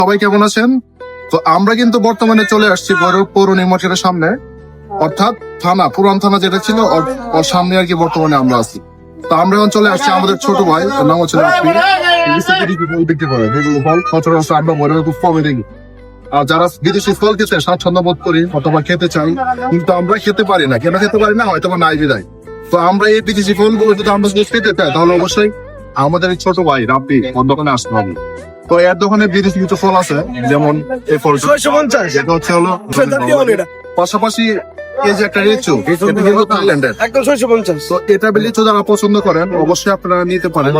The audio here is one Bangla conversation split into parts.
সবাই কেমন আছেন? তো আমরা কিন্তু বর্তমানে চলে আসছি ভৈরব পৌর নির্বাচনের সামনে, অর্থাৎ থানা, পুরান থানা যেটা ছিল ওর সামনে আর কি বর্তমানে আমরা আছি। তো আমরা এখন চলে আসছি আমাদের ছোট ভাই, ওর নাম হচ্ছে রাফি। বিক্রি করে যেগুলো ফল সচরাচর আমরা ভৈরবে খুব কমে দেখি। আর যারা বিদেশি ফল খেতে স্বাচ্ছন্দ্য বোধ করি অথবা খেতে চাই, কিন্তু আমরা খেতে পারি না। কেন খেতে পারি না? হয়তো বা নাই বিদায়। তো আমরা এই বিদেশি ফলগুলো যদি আমরা খেতে চাই, তাহলে অবশ্যই আমাদের এই ছোট ভাই রাব্বি ওর দোকানে আসতে হবে। তো এর দোকানে বিদেশি কিছু ফল আছে, যেমন এই ফল 650 যেটা হচ্ছে হলো, পাশাপাশি এই যে একটা লিচু, এটা কিন্তু থাইল্যান্ডের। একদম 650। তো এটা লিচু যারা পছন্দ করেন অবশ্যই আপনারা নিতে পারেন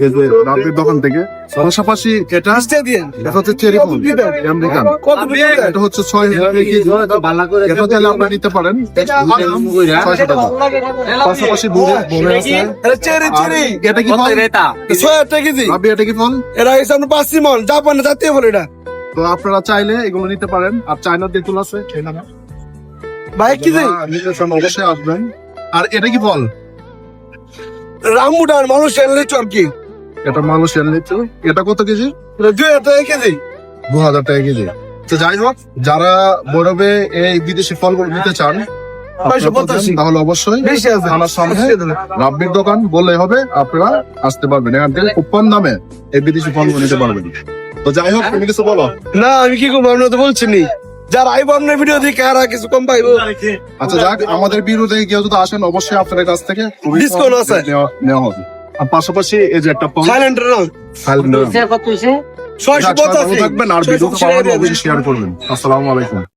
এই যে রাব্বির দোকান থেকে। পাশাপাশি এটা হচ্ছে চেরি ফল আমেরিকান, এটা হচ্ছে 6 কেজি। এটা চাইলে আপনারা নিতে পারেন 600 টাকা। পাশাপাশি বুড়ে আছে, এটা কি ফল? 6 টাকা কেজি। রাব্বি এটা কি ফল? এটা হচ্ছে আপনার পাসিমন, জাপানের জাতীয় ফল এটা। তো আপনারা চাইলে এগুলো নিতে পারেন। আর চায়নার তেঁতুল আছে, ভাই কি যে নিজের সঙ্গে অবশ্যই আসবেন। আর এটা কি ফল? রামবুটান মানুষ এলে চরকি। এটা মানুষের লিচু। এটা কত কেজি? এটা 2000 টাকা কেজি। 2000 টাকা কেজি। তো যাই হোক, যারা ভৈরবে এই বিদেশি ফলগুলো নিতে চান, তাহলে অবশ্যই বেশি আছে। থানার সামনে রাব্বির দোকান বললে হবে, আপনারা আসতে পারবেন। এখান থেকে খুব কম দামে এই বিদেশি ফলগুলো নিতে পারবেন। তো যাই হোক, তুমি কিছু বলো। না আমি কি করবো, আপনার তো বলছেনি যারা আইব আপনার ভিডিও দেখে আর কিছু কম পাইবো। আচ্ছা যাক, আমাদের বিরুদ্ধে কেউ যদি আসেন অবশ্যই আপনাদের কাছ থেকে খুবই কম Discount আছে। নেওয়া হবে। আর পাশাপাশি এই যে একটা ফল থাইল্যান্ডের নাম থাইল্যান্ডের। 685 থাকবেন আর ভিডিওটা ভালো লাগলে অবশ্যই শেয়ার করবেন। আসসালামু আলাইকুম।